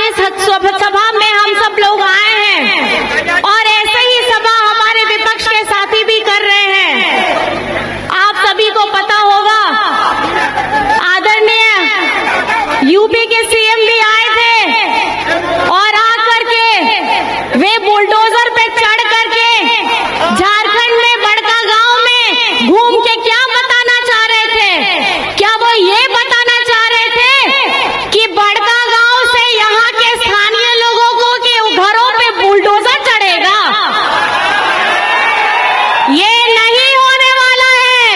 इस सभा में हम सब लोग आए हैं और ऐसे ही सभा हमारे विपक्ष के साथी भी कर रहे हैं। आप सभी को पता होगा, आदरणीय यूपी के सीएम भी आए थे और आकर के वे बुलडोजर पे चढ़ करके झारखंड में बड़का गांव में घूम के क्या बताना चाह रहे थे? क्या वो ये बताना चाह रहे थे कि बड़का गांव से यहाँ के स्थानीय लोगों को के घरों पे बुलडोजर चढ़ेगा? ये नहीं होने वाला है।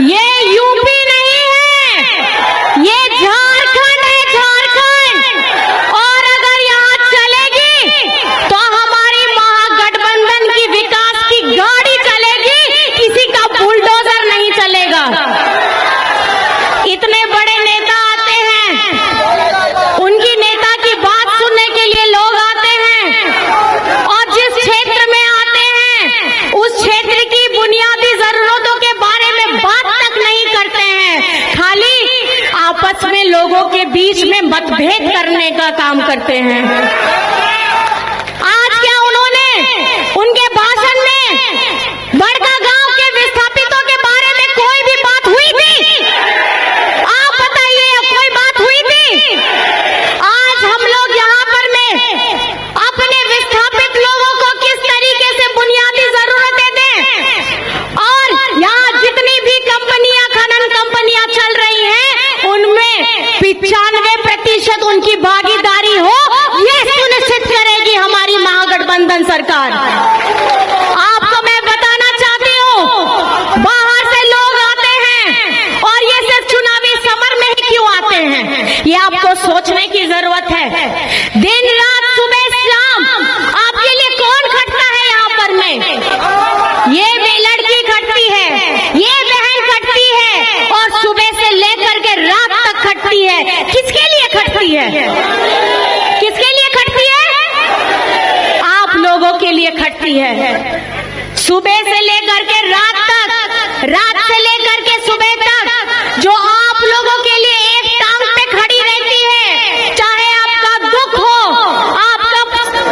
ये यूपी नहीं है, ये झारखंड है, झारखंड। और अगर यहाँ चलेगी तो हमारी महागठबंधन की विकास की गाड़ी चलेगी, किसी का बुलडोजर नहीं चलेगा। इतने बड़े नेता आते हैं, उनकी नेता की बात सुनने के लिए लोग आते हैं और जिस क्षेत्र में आते हैं उस क्षेत्र की बुनियादी जरूरतों के बारे में बात तक नहीं करते हैं, खाली आपस में लोगों के बीच में मतभेद करने का काम करते हैं। आज क्या उन्होंने उनके भाषण में बड़का गांव के विस्थापितों के बारे में कोई भी बात हुई थी? आप बताइए, कोई बात हुई थी? आज हम लोग यहाँ पर में अपने विस्थापित लोगों को किस तरीके से बुनियादी जरूरतें दें, और यहाँ जितनी भी कंपनियां, खनन कंपनियां चल रही हैं, उनमें 95% उनकी भागीदारी हो, ये सुनिश्चित करेगी हमारी महागठबंधन सरकार। आपको मैं बताना चाहती हूँ, बाहर से लोग आते हैं और ये सिर्फ चुनावी समर में ही क्यों आते हैं, ये आपको सोचने की जरूरत है। दिन रात सुबह शाम आपके लिए कौन खटता है यहाँ पर में? ये वे लड़की खटती है, ये बहन खटती है और सुबह से लेकर के रात तक खटती है। किसके लिए खटती है? किसके लिए खटती है? आप लोगों के लिए खटती है। सुबह से लेकर के रात तक, रात से लेकर के सुबह तक जो आप लोगों के लिए एक टांग पे खड़ी रहती है, चाहे आपका दुख हो, आपका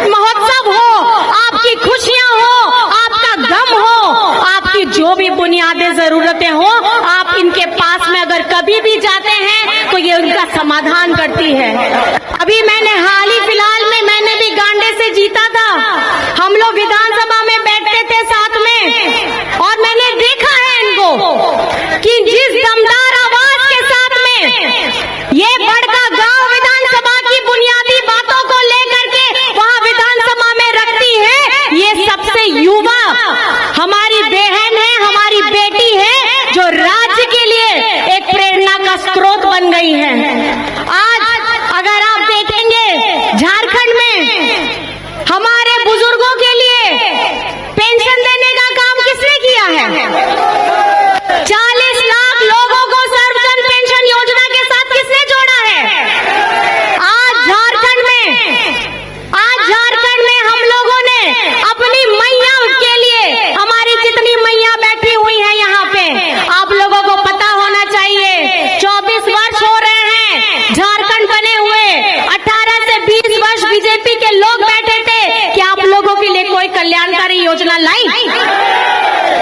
महोत्सव हो, आपकी खुशियां हो, आपका गम हो, आपकी जो भी बुनियादी जरूरतें हो, आप इनके पास में अगर कभी भी जाते हैं तो ये उनका समाधान करती है। अभी मैंने हाल ही फिलहाल में मैंने भी गांडे से जीता था। हम लोग विधानसभा में बैठते थे साथ में और मैंने देखा है इनको कि जिस दमदार आवाज के साथ में ये बड़का गांव विधानसभा की बुनियादी बातों को लेकर के वहां विधानसभा में रखती है, ये सबसे युवा हमारी बहन है, हमारी बेटी है, जो राज्य के लिए एक प्रेरणा का स्रोत बन गई है। आज अगर आप देखेंगे झारखंड में हमारे बुजुर्गों के लिए पेंशन देने का काम किसने किया है? 40 लाख लोगों को सर्वजन पेंशन योजना के साथ किसने जोड़ा है? आज झारखंड में हम लोगों ने अपनी मैया के लिए, हमारी जितनी मैया बैठी हुई है यहाँ पे, आप लोगों को पता होना चाहिए, 24 वर्ष हो रहे हैं झारखंड बने हुए, 18 से 20 वर्ष बीजेपी के लोग बैठे थे। क्या आप लोगों के लिए कोई कल्याणकारी योजना लाई?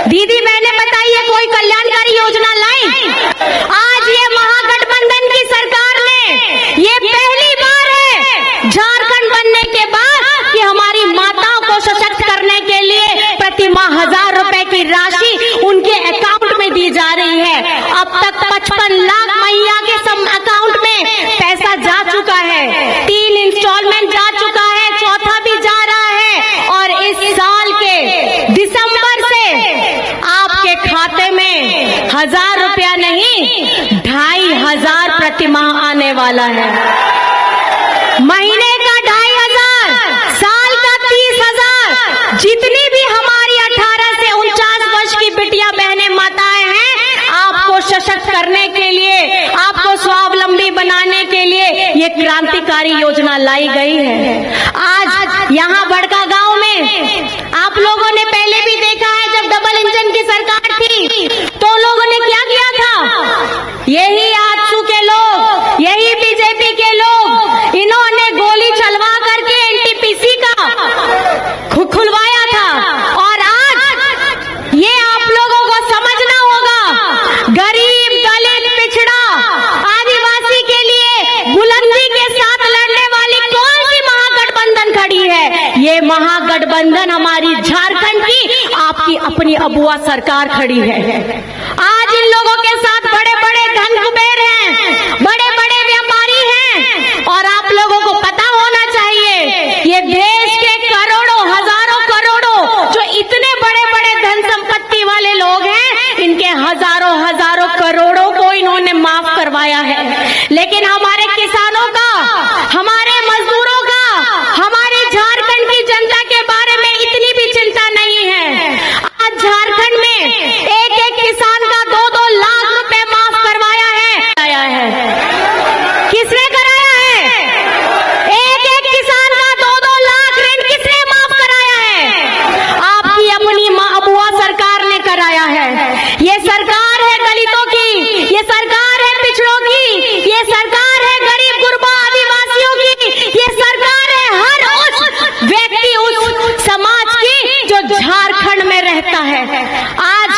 दीदी बहने बताइए, कोई कल्याणकारी योजना लाई? आज ये महागठबंधन की सरकार ने, ये पहली बार है झारखंड बनने के बाद कि हमारी माताओं को सशक्त करने के लिए प्रति माह 1000 रुपए की राशि उनके अकाउंट में दी जा रही है। अब तक 55 लाख मैया के अकाउंट में पैसा जा चुका है, 3 इंस्टॉलमेंट जा चुका है, चौथा भी जा रहा है और इस साल के दिसंबर से आपके खाते में 1000 रुपया नहीं, 2500 प्रति माह आने वाला है। महीने का 2500, साल का 30,000। जितनी भी हमारी 18 से 49 वर्ष की बिटिया बहनें माताएं हैं, आपको सशक्त करने के लिए, आपको स्वावलंबी बनाने के लिए ये क्रांतिकारी योजना लाई गई है। आज यहाँ बड़का गांव में आप लोगों ने पहले भी देखा है, जब डबल इंजन की सरकार थी तो लोगों ने क्या किया था? यही आजसू के लोग, यही बीजेपी के लोग, इन अपनी अबुआ सरकार खड़ी है। आज इन लोगों के साथ बड़े बड़े धन कुबेर हैं, बड़े बड़े व्यापारी हैं, और आप लोगों को पता होना चाहिए ये देश के करोड़ों हजारों करोड़ों जो इतने बड़े बड़े धन संपत्ति वाले लोग हैं, इनके हजारों हजारों करोड़ों को इन्होंने माफ करवाया है। लेकिन हमारे किसानों का, हमारे मजदूरों का, हमारे झारखंड की जनता के बारे में इतनी भी चिंता नहीं है। आज झारखंड में एक एक किसान का 2-2 लाख रुपए माफ करवाया है। किसने कराया है? एक एक किसान का 2-2 लाख ऋण किसने माफ कराया है? आपकी अपनी अबुआ सरकार ने कराया है। ये सरकार है दलितों की, ये सरकार है पिछड़ों की, ये सरकार है गरीब गुरबा आदिवासियों की, ये सरकार है हर उस व्यक्ति, उस समाज की जो झारखंड में रहता है। आज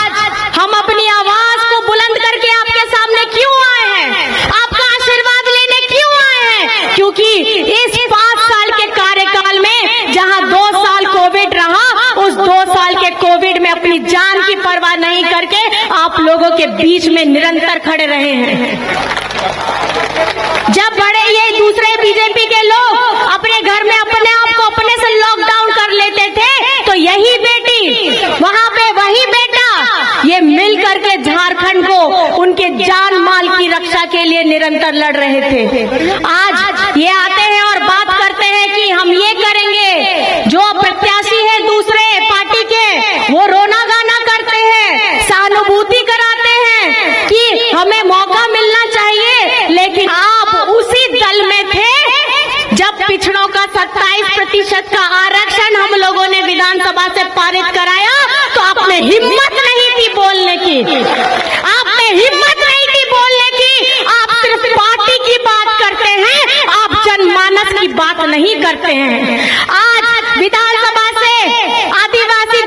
हम अपनी आवाज को बुलंद करके आपके सामने क्यों आए हैं? आपका आशीर्वाद लेने क्यों आए हैं? क्योंकि इस 5 साल के कार्यकाल में जहां 2 साल कोविड रहा, उस 2 साल के कोविड में अपनी जान की परवाह नहीं करके आप लोगों के बीच में निरंतर खड़े रहे हैं। जब बड़े ये दूसरे बीजेपी के लोग अपने घर में अपने आप को अपने से लॉकडाउन कर लेते थे, तो यही बेटी वहां पे वही बेटा ये मिल करके झारखंड को उनके जान माल की रक्षा के लिए निरंतर लड़ रहे थे। आज ये आते हैं और बात करते हैं कि हम ये करेंगे। जो प्रत्याशी है दूसरे पार्टी के, वो रोना गाना करते हैं, सहानुभूति कराते हैं कि हमें मौका मिलना चाहिए। लेकिन आप उसी दल में थे जब पिछड़ों का 27% का आरक्षण हम लोगों ने विधानसभा से पारित कराया, तो आपने हिम्मत नहीं थी बोलने की। आपने हिम्मत नहीं थी बोलने की। आप सिर्फ पार्टी की बात करते हैं, आप जनमानस की बात नहीं करते हैं। आज विधानसभा से आदिवासी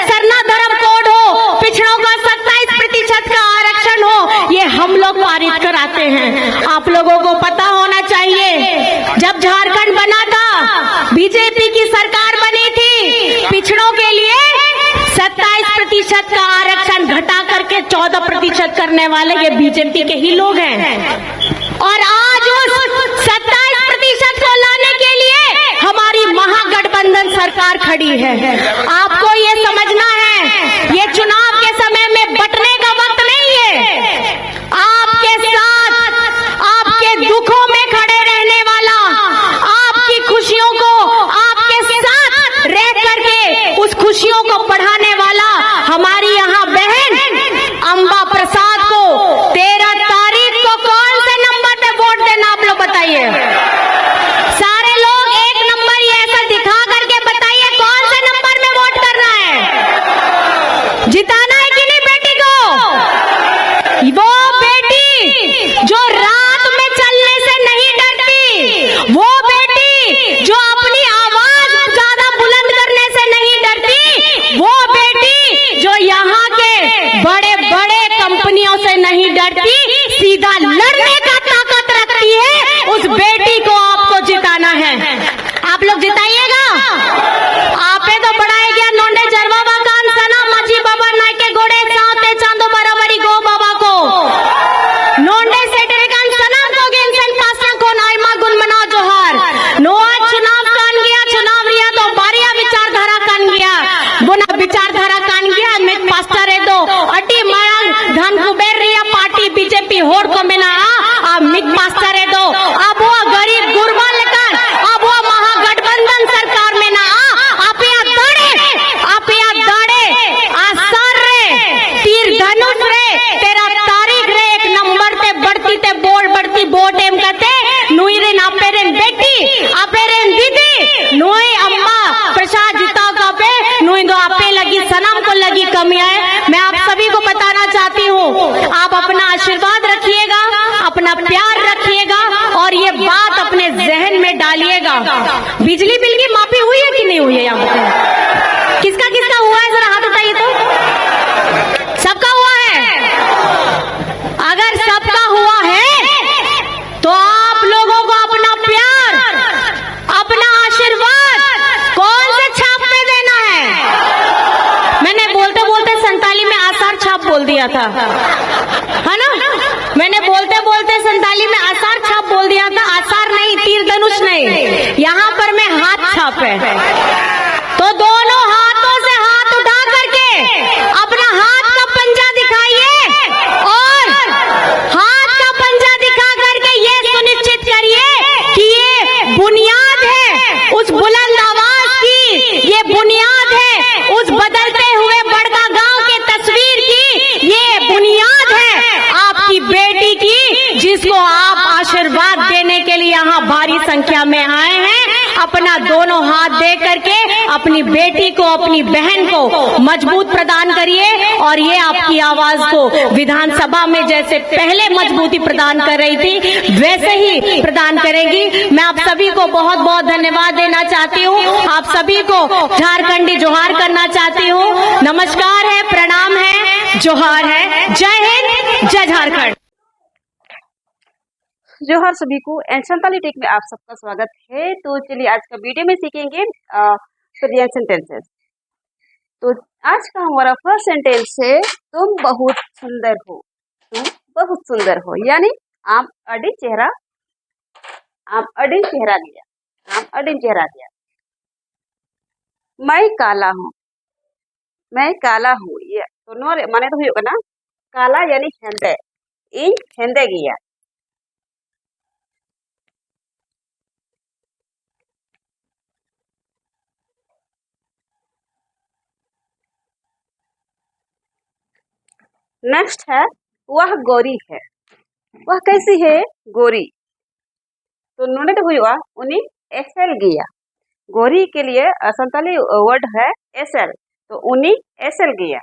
सरना धर्म कोड हो, पिछड़ों का 27% का आरक्षण हो, ये हम लोग पारित कराते हैं। आप लोगों को पता होना चाहिए, जब झारखंड बना था, बीजेपी की सरकार बनी थी, पिछड़ों के लिए 27% का आरक्षण घटा करके 14% करने वाले ये बीजेपी के ही लोग हैं। और आज उस 27% को लाने के लिए हमारी महागठबंधन सरकार खड़ी है। आपको ये समझना है, ये चुनाव के समय में बंटने का वक्त नहीं है। आपके साथ, आपके दुखों में खड़े रहने वाला, आपकी खुशियों को आपके साथ रह करके उस खुशियों को बढ़ाने वाला हमारी यहाँ बहन अंबा प्रसाद को 13 तारीख को कौन से नंबर पे वोट देना, आप लोग बताइए। सारे लोग एक नंबर ये ऐसा दिखा करके बताइए कौन से नंबर में वोट करना है। जिताना है कि नहीं बेटी को? वो बेटी जो रात में चलने से नहीं डरती, वो बेटी जो अपनी आवाज ज्यादा बुलंद करने से नहीं डरती, वो बेटी जो यहाँ के बड़े बड़े कंपनियों से नहीं डरती, सीधा लड़ने का ताकत रखती है, उस बेटी को आपको जिताना है। आप लोग जिताइएगा। आपे तो बढ़ाए गया नोंडे जरवा कान सना माझी बाबा नाके गोड़े साथे चांदो बराबरी गो बाबा को नोंडे सेटरिकान सना को गेंसन पासा को नाइमा गुन मना जोहार नो आज चुनाव कान गया, चुनाव रिया तो बारिया विचारधारा कान गया, बुना विचारधारा कान गया में पास्ता रे दो अटी माया धन कुबेर रिया पार्टी बीजेपी होड़ को मिला आ मिक पास्ता रे दो। अब वो गरीब गुरबा लेकर अब वो महागठबंधन सरकार में ना आप या दाड़े आसार रे तीर धनुष रे 13 तारीख रे एक नंबर ते बढ़ती बोट एम करते नुई रे नापे रे बेटी आपे रे दीदी नुई अम्मा प्रसाद जिताओ का पे नुई दो आपे लगी सनम को लगी कमी है। मैं आप सभी को बताना चाहती हूँ, आप अपना आशीर्वाद रखिएगा, अपना प्यार रखिएगा और ये बात अपने जहन में डालिएगा। बिजली बिल की माफी हुई है कि नहीं हुई है? यहाँ पे किसका किसका हुआ है, जरा हाथ उठाइए तो। सबका हुआ है? अगर सबका हुआ है तो आप लोगों को अपना प्यार, अपना आशीर्वाद कौन से छाप में देना है? मैंने बोलते दिया था, है ना। मैंने बोलते बोलते संताली में आसार छाप बोल दिया था। आसार नहीं, तीर धनुष नहीं, यहाँ पर मैं हाथ छाप है। तो दोनों हाथों से हाथ उठा करके अपना हाथ का पंजा दिखाइए और हाथ का पंजा दिखा करके ये सुनिश्चित करिए कि ये बुनियाद है उस बुलंद आवाज की, ये बुनियाद है उस बदलते हुए बड़का गांव के तस्वीर की, ये बुनियाद है आपकी बेटी की, जिसको आप आशीर्वाद देने के लिए यहाँ भारी संख्या में आए हैं। अपना दोनों हाथ दे करके अपनी बेटी को, अपनी बहन को मजबूत प्रदान करिए और ये आपकी आवाज को विधानसभा में जैसे पहले मजबूती प्रदान कर रही थी वैसे ही प्रदान करेगी। मैं आप सभी को बहुत बहुत धन्यवाद देना चाहती हूँ, आप सभी को झारखंडी जोहार करना चाहती हूँ। नमस्कार है, प्रणाम है, जोहार है, जय हिंद, जय झारखंड। जोहार सभी को, एंड संताली टेक में आप सबका स्वागत है। तो चलिए आज का वीडियो में सीखेंगे प्रेजेंट सेंटेंसेस। तो आज का हमारा फर्स्ट सेंटेंस है तुम बहुत सुंदर हो। तुम बहुत सुंदर हो यानी आम अडिन चेहरा, आम अडिन चेहरा गया, आम अडिन चेहरा गया। मैं काला हूँ, मैं काला हूँ, ये तो नो माने तो हुई ना काला यानी हेंदे, इन हेंदे गया। नेक्स्ट है वह गोरी है, वह कैसी है, गोरी। तो नोने तो हुआ उन्हीं एसएल गया, गोरी के लिए संताली वर्ड है एसएल, तो उन्हीं एसएल गया।